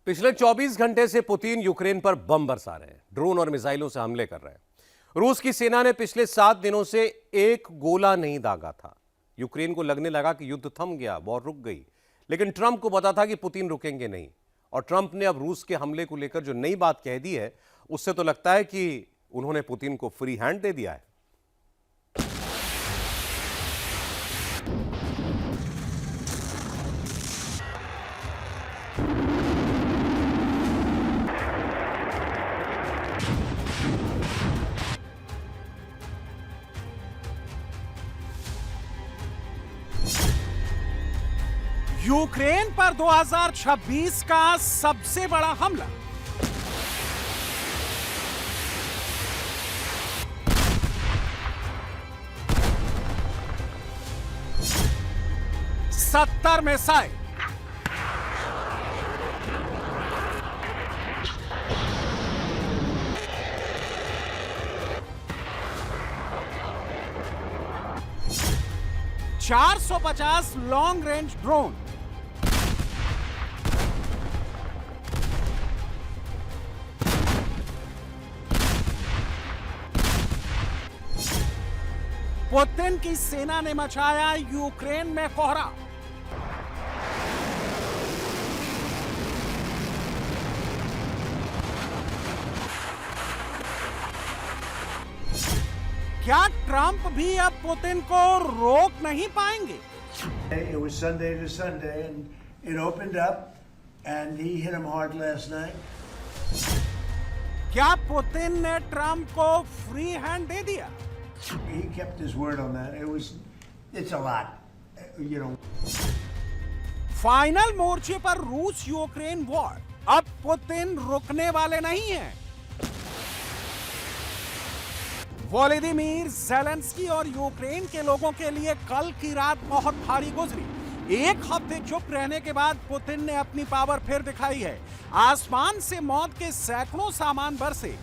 पिछले 24 घंटे से पुतिन यूक्रेन पर बम बरसा रहे हैं, ड्रोन और मिसाइलों से हमले कर रहे हैं। रूस की सेना ने पिछले 7 दिनों से एक गोला नहीं दागा था। यूक्रेन को लगने लगा कि युद्ध थम गया, वॉर रुक गई, लेकिन ट्रंप को पता था कि पुतिन रुकेंगे नहीं। और ट्रंप ने अब रूस के हमले को लेकर जो नई बात कह दी है, उससे तो लगता है कि उन्होंने पुतिन को फ्री हैंड दे दिया है। यूक्रेन पर 2026 का सबसे बड़ा हमला। सत्तर missile, $450 long range drone, Putin की सेना ने मचाया यूक्रेन में कोहरा। क्या ट्रंप भी अब पुतिन को रोक नहीं पाएंगे? It was Sunday to Sunday, and it opened up, and he hit him hard last night. क्या पुतिन ने ट्रंप को फ्री हैंड दे दिया? He kept his word on that. It's a lot, you know. Final मोर्चे पर रूस Ukraine war. अब Putin रुकने वाले नहीं हैं। वोलोदिमीर ज़ेलेंस्की और यूक्रेन के लोगों के लिए कल की रात बहुत भारी गुजरी। एक हफ्ते चुप रहने के बाद पुतिन ने अपनी पावर फिर दिखाई है। आसमान से मौत के सैकड़ों सामान बरसे,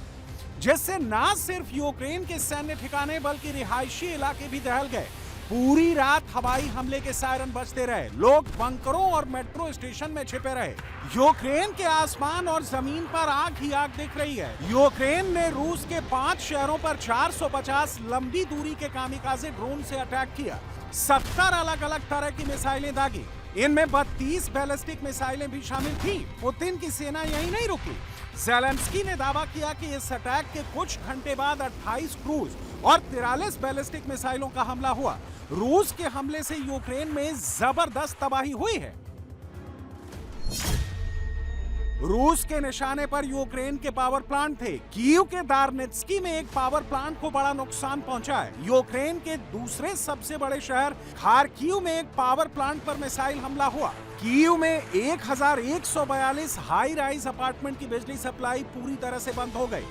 जिससे न सिर्फ यूक्रेन के सैन्य ठिकाने बल्कि रिहायशी इलाके भी दहल गए। पूरी रात हवाई हमले के सायरन बजते रहे, लोग बंकरों और मेट्रो स्टेशन में छिपे रहे। यूक्रेन के आसमान और जमीन पर आग ही आग दिख रही है। यूक्रेन ने रूस के 5 शहरों पर 450 लंबी दूरी के कामिकाज़े ड्रोन से अटैक किया। 70 अलग अलग तरह की मिसाइलें दागी, इनमें 32 बैलिस्टिक मिसाइलें भी शामिल थी। पुतिन की सेना यही नहीं रुकी। ज़ेलेंस्की ने दावा किया कि इस अटैक के कुछ घंटे बाद 28 क्रूज और 43 बैलिस्टिक मिसाइलों का हमला हुआ। रूस के हमले से यूक्रेन में जबरदस्त तबाही हुई है। रूस के निशाने पर यूक्रेन के पावर प्लांट थे। कीव के दार्नित्स्की में एक पावर प्लांट को बड़ा नुकसान पहुंचा है। यूक्रेन के दूसरे सबसे बड़े शहर खार्किव में एक पावर प्लांट पर मिसाइल हमला हुआ। कीव में 1142 हाई राइज अपार्टमेंट की बिजली सप्लाई पूरी तरह से बंद हो गई।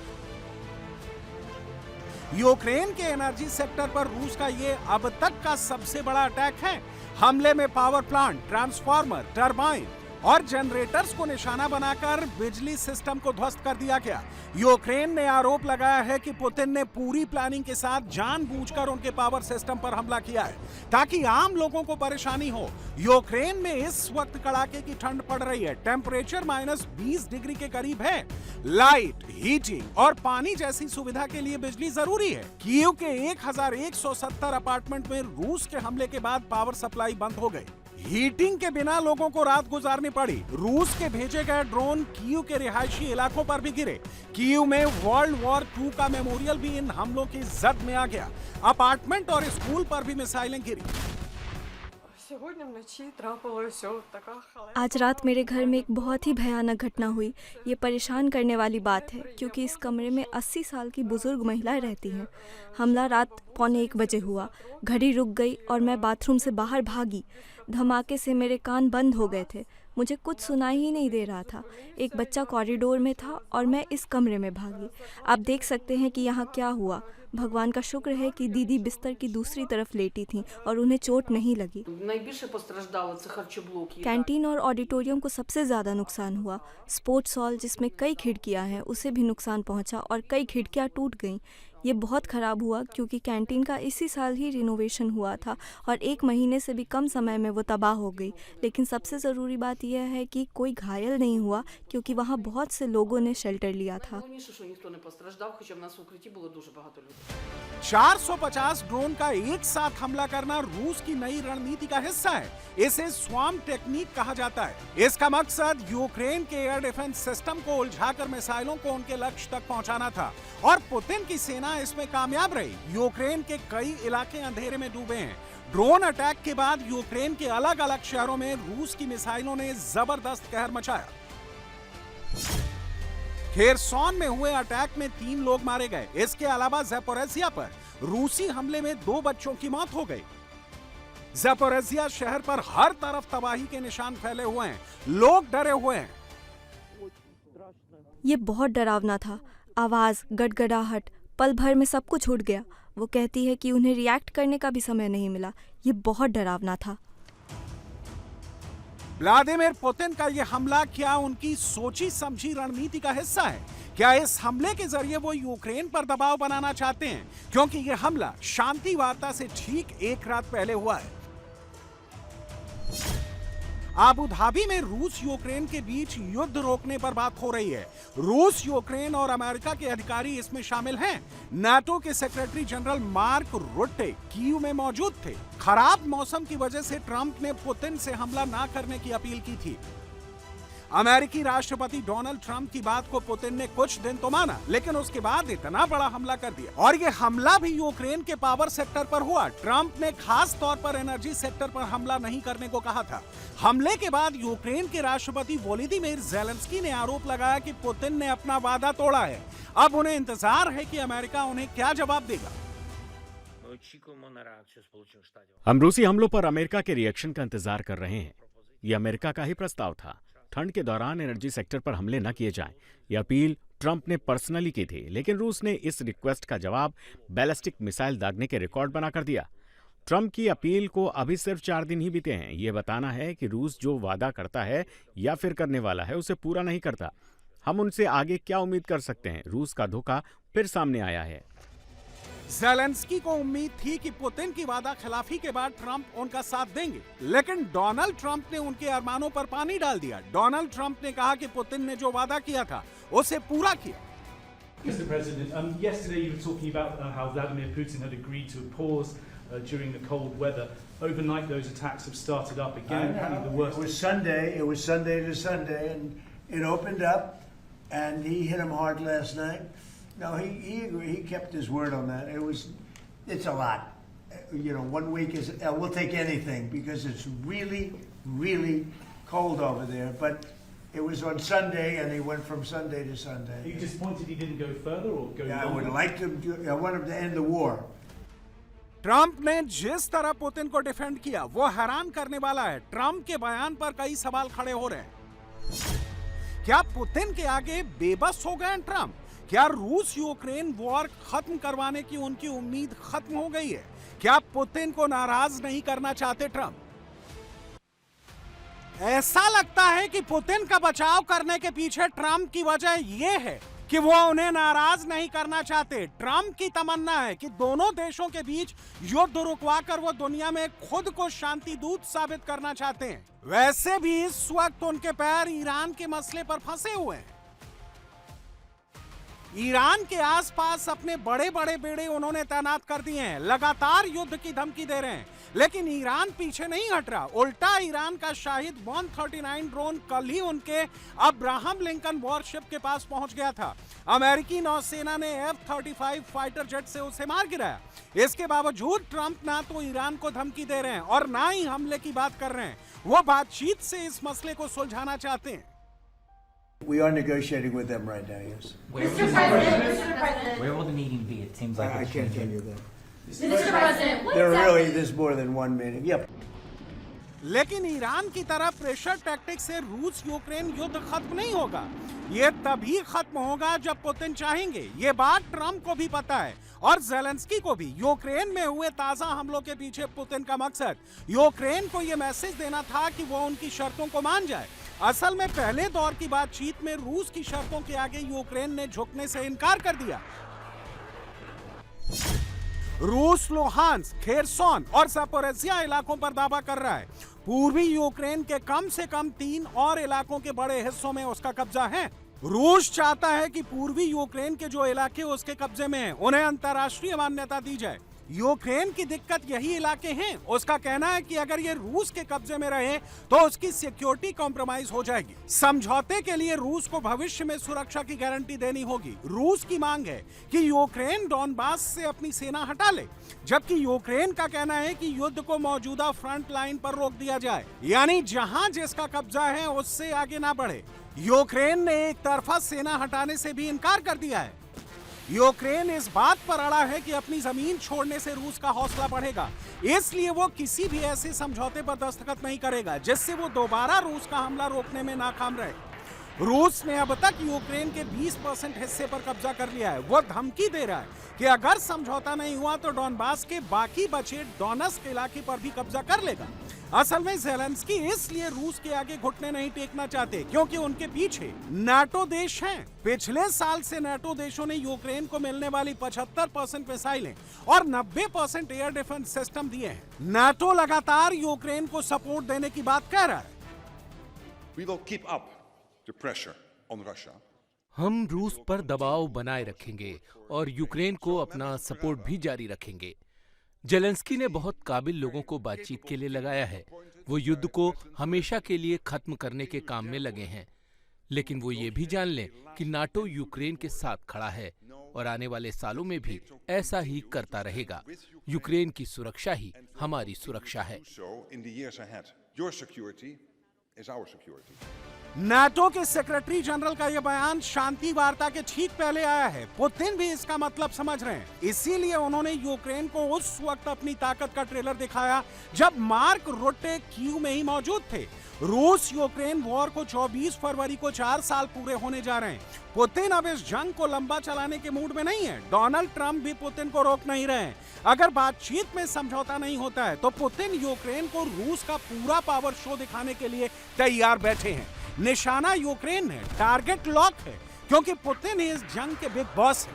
यूक्रेन के एनर्जी सेक्टर पर रूस का ये अब तक का सबसे बड़ा अटैक है। हमले में पावर प्लांट, ट्रांसफार्मर, टरबाइन और जनरेटर्स को निशाना बनाकर बिजली सिस्टम को ध्वस्त कर दिया गया। यूक्रेन ने आरोप लगाया है कि पुतिन ने पूरी प्लानिंग के साथ जानबूझकर उनके पावर सिस्टम पर हमला किया है, ताकि आम लोगों को परेशानी हो। यूक्रेन में इस वक्त कड़ाके की ठंड पड़ रही है। टेम्परेचर -20 डिग्री के करीब है। लाइट, हीटिंग और पानी जैसी सुविधा के लिए बिजली जरूरी है। कीव के 1170 अपार्टमेंट में रूस के हमले के बाद पावर सप्लाई बंद हो गई। हीटिंग के बिना लोगों को रात गुजारनी पड़ी। रूस के भेजे गए ड्रोन कीव के रिहायशी इलाकों पर भी गिरे। कीव में वर्ल्ड वॉर 2 का मेमोरियल भी इन हमलों की जद में आ गया। अपार्टमेंट और स्कूल पर भी मिसाइलें गिरी। आज रात मेरे घर में एक बहुत ही भयानक घटना हुई। ये परेशान करने वाली बात है, क्योंकि इस कमरे में 80 साल की बुजुर्ग महिलाएं रहती हैं। हमला रात 1:15 बजे हुआ। घड़ी रुक गई और मैं बाथरूम से बाहर भागी। धमाके से मेरे कान बंद हो गए थे। मुझे कुछ सुनाई ही नहीं दे रहा था। एक बच्चा कॉरिडोर में था और मैं इस कमरे में भागी। आप देख सकते हैं कि यहाँ क्या हुआ। भगवान का शुक्र है कि दीदी बिस्तर की दूसरी तरफ लेटी थीं और उन्हें चोट नहीं लगी। Найбільше постраждало це харчоблок. कैंटीन और ऑडिटोरियम को सबसे ज़्यादा नुकसान हुआ। स्पोर्ट्स हॉल जिसमें कई खिड़कियां हैं उसे भी नुकसान पहुंचा और कई खिड़कियां टूट गईं। ये बहुत ख़राब हुआ क्योंकि कैंटीन का इसी साल ही रिनोवेशन हुआ था और 1 महीने से भी कम समय में वो तबाह हो गई। लेकिन सबसे ज़रूरी बात यह है कि कोई घायल नहीं हुआ क्योंकि वहाँ बहुत से लोगों ने शेल्टर लिया था। Найголовніше, що ніхто не постраждав, хоча в нас в укритті було дуже багато людей. 450 ड्रोन का एक साथ हमला करना रूस की नई रणनीति का हिस्सा है। इसे स्वाम टेक्निक कहा जाता है। इसका मकसद यूक्रेन के एयर डिफेंस सिस्टम को उलझाकर मिसाइलों को उनके लक्ष्य तक पहुंचाना था और पुतिन की सेना इसमें कामयाब रही। यूक्रेन के कई इलाके अंधेरे में डूबे हैं। ड्रोन अटैक के बाद यूक्रेन के अलग अलग शहरों में रूस की मिसाइलों ने जबरदस्त कहर मचाया। खेरसॉन में हुए अटैक में 3 लोग मारे गए। इसके अलावा ज़ैपोरिज़िया पर रूसी हमले में 2 बच्चों की मौत हो गई। ज़ैपोरिज़िया शहर पर हर तरफ तबाही के निशान फैले हुए हैं। लोग डरे हुए हैं। ये बहुत डरावना था। आवाज़, गड़गड़ाहट, पल भर में सब कुछ उड़ गया। वो कहती है कि उन्हें रिएक्ट करने का भी समय नहीं मिला। ये बहुत डरावना था। व्लादिमीर पुतिन का यह हमला क्या उनकी सोची समझी रणनीति का हिस्सा है? क्या इस हमले के जरिए वो यूक्रेन पर दबाव बनाना चाहते हैं? क्योंकि यह हमला शांति वार्ता से ठीक 1 रात पहले हुआ है। आबू धाबी में रूस यूक्रेन के बीच युद्ध रोकने पर बात हो रही है। रूस, यूक्रेन और अमेरिका के अधिकारी इसमें शामिल हैं। नाटो के सेक्रेटरी जनरल मार्क रुट्टे कीव में मौजूद थे। खराब मौसम की वजह से ट्रंप ने पुतिन से हमला ना करने की अपील की थी। अमेरिकी राष्ट्रपति डोनाल्ड ट्रंप की बात को पुतिन ने कुछ दिन तो माना, लेकिन उसके बाद इतना बड़ा हमला कर दिया। और ये हमला भी यूक्रेन के पावर सेक्टर पर हुआ। ट्रंप ने खास तौर पर एनर्जी सेक्टर पर हमला नहीं करने को कहा था। हमले के बाद यूक्रेन के राष्ट्रपति वोलोदिमीर ज़ेलेंस्की ने आरोप लगाया कि पुतिन ने अपना वादा तोड़ा है। अब उन्हें इंतजार है कि अमेरिका उन्हें क्या जवाब देगा। हम रूसी हमलों पर अमेरिका के रिएक्शन का इंतजार कर रहे हैं। ये अमेरिका का ही प्रस्ताव था। ठंड के दौरान एनर्जी सेक्टर पर हमले न किए जाएं। यह अपील ट्रंप ने पर्सनली की थी, लेकिन रूस ने इस रिक्वेस्ट का जवाब बैलिस्टिक मिसाइल दागने के रिकॉर्ड बनाकर दिया। ट्रंप की अपील को अभी सिर्फ 4 दिन ही बीते हैं। ये बताना है कि रूस जो वादा करता है या फिर करने वाला है उसे पूरा नहीं करता। हम उनसे आगे क्या उम्मीद कर सकते हैं? रूस का धोखा फिर सामने आया है। ज़ेलेंस्की को उम्मीद थी कि पुतिन की वादा खिलाफी के बाद ट्रंप उनका साथ देंगे, लेकिन डोनाल्ड ट्रंप ने उनके अरमानों पर पानी डाल दिया। डोनाल्ड ट्रंप ने कहा कि पुतिन ने जो वादा किया था उसे पूरा किया। Mr. President, yesterday you were talking about how Vladimir Putin had agreed to a pause during the cold weather. Overnight, those attacks have started up again. Apparently, the worst. It was Sunday to Sunday, and it opened up, and he hit him hard last night. No, he agreed. He kept his word on that. It's a lot. 1 week is. We'll take anything because it's really, really cold over there. But it was on Sunday, and he went from Sunday to Sunday. Are you disappointed he didn't go further or go I longer? would like to. I want him to end the war. Trump ने जिस तरह Putin को defend किया वो हैरान करने वाला है। ट्रंप के बयान पर कई सवाल खड़े हो रहे हैं। क्या पुतिन के आगे बेबस हो गए ट्रंप? क्या रूस यूक्रेन वॉर खत्म करवाने की उनकी उम्मीद खत्म हो गई है? क्या पुतिन को नाराज नहीं करना चाहते ट्रंप? ऐसा लगता है कि पुतिन का बचाव करने के पीछे ट्रंप की वजह यह है कि वो उन्हें नाराज नहीं करना चाहते। ट्रंप की तमन्ना है कि दोनों देशों के बीच युद्ध रुकवाकर वो दुनिया में खुद को शांति दूत साबित करना चाहते हैं। वैसे भी इस वक्त उनके पैर ईरान के मसले पर फंसे हुए हैं। ईरान के आसपास अपने बड़े बड़े बेड़े उन्होंने तैनात कर दिए हैं। लगातार युद्ध की धमकी दे रहे हैं, लेकिन ईरान पीछे नहीं हट रहा। उल्टा ईरान का शाहिद 139 ड्रोन कल ही उनके अब्राहम लिंकन वॉरशिप के पास पहुंच गया था। अमेरिकी नौसेना ने F-35 फाइटर जेट से उसे मार गिराया। इसके बावजूद ट्रंप ना तो ईरान को धमकी दे रहे हैं और ना ही हमले की बात कर रहे हैं। वो बातचीत से इस मसले को सुलझाना चाहते हैं। We are negotiating with them right now, yes. Mr. President, Where will the meeting be? It seems like I it's can't changing. tell you that. Mr. President, what There exactly? really is more than one meeting. Yep. लेकिन Iran की तरह pressure tactic से रूस Ukraine युद्ध खत्म नहीं होगा। ये तभी खत्म होगा जब पुतिन चाहेंगे। ये बात ट्रंप को भी पता है और ज़ेलेंस्की को भी। यूक्रेन में हुए ताजा हमलों के पीछे पुतिन का मकसद यूक्रेन को ये मैसेज देना था कि वो उनकी शर्तों को मान जाए। असल में पहले दौर की बातचीत में रूस की शर्तों के आगे यूक्रेन ने झुकने से इनकार कर दिया। रूस लुहांस्क, खेरसोन और ज़पोरिज़िया इलाकों पर दावा कर रहा है। पूर्वी यूक्रेन के कम से कम 3 और इलाकों के बड़े हिस्सों में उसका कब्जा है। रूस चाहता है कि पूर्वी यूक्रेन के जो इलाके उसके कब्जे में हैं, उन्हें अंतर्राष्ट्रीय मान्यता दी जाए। यूक्रेन की दिक्कत यही इलाके हैं। उसका कहना है कि अगर ये रूस के कब्जे में रहे तो उसकी सिक्योरिटी कॉम्प्रोमाइज हो जाएगी। समझौते के लिए रूस को भविष्य में सुरक्षा की गारंटी देनी होगी। रूस की मांग है कि यूक्रेन डॉनबास से अपनी सेना हटा ले, जबकि यूक्रेन का कहना है कि युद्ध को मौजूदा फ्रंट लाइन पर रोक दिया जाए, यानी जहां जिसका कब्जा है उससे आगे ना बढ़े। यूक्रेन ने एक तरफा सेना हटाने से भी इनकार कर दिया है। यूक्रेन इस बात पर अड़ा है कि अपनी जमीन छोड़ने से रूस का हौसला बढ़ेगा, इसलिए वो किसी भी ऐसे समझौते पर दस्तखत नहीं करेगा जिससे वो दोबारा रूस का हमला रोकने में नाकाम रहे। रूस ने अब तक यूक्रेन के 20% हिस्से पर कब्जा कर लिया है। वो धमकी दे रहा है कि अगर समझौता नहीं हुआ तो डॉनबास के बाकी बचे डोनेट्स्क इलाके पर भी कब्जा कर लेगा। असल में ज़ेलेंस्की इसलिए रूस के आगे घुटने नहीं टेकना चाहते क्योंकि उनके पीछे नाटो देश हैं। पिछले साल से नाटो देशों ने यूक्रेन को मिलने वाली 75% मिसाइलें और 90% एयर डिफेंस सिस्टम दिए हैं। नाटो लगातार यूक्रेन को सपोर्ट देने की बात कह रहा है। We will keep up the pressure on Russia. हम रूस पर दबाव बनाए रखेंगे और यूक्रेन को अपना सपोर्ट भी जारी रखेंगे। जेलेंस्की ने बहुत काबिल लोगों को बातचीत के लिए लगाया है। वो युद्ध को हमेशा के लिए खत्म करने के काम में लगे हैं, लेकिन वो ये भी जान लें कि नाटो यूक्रेन के साथ खड़ा है और आने वाले सालों में भी ऐसा ही करता रहेगा। यूक्रेन की सुरक्षा ही हमारी सुरक्षा है। नाटो के सेक्रेटरी जनरल का यह बयान शांति वार्ता के ठीक पहले आया है। पुतिन भी इसका मतलब समझ रहे हैं, इसीलिए उन्होंने यूक्रेन को उस वक्त अपनी ताकत का ट्रेलर दिखाया जब मार्क रुट्टे कीव में ही मौजूद थे। रूस यूक्रेन वॉर को 24 फरवरी को 4 साल पूरे होने जा रहे हैं। पुतिन अब इस जंग को लंबा चलाने के मूड में नहीं है। डोनाल्ड ट्रंप भी पुतिन को रोक नहीं रहे हैं। अगर बातचीत में समझौता नहीं होता है तो पुतिन यूक्रेन को रूस का पूरा पावर शो दिखाने के लिए तैयार बैठे हैं। निशाना यूक्रेन है, टारगेट लॉक है, क्योंकि पुतिन इस जंग के बिग बॉस है।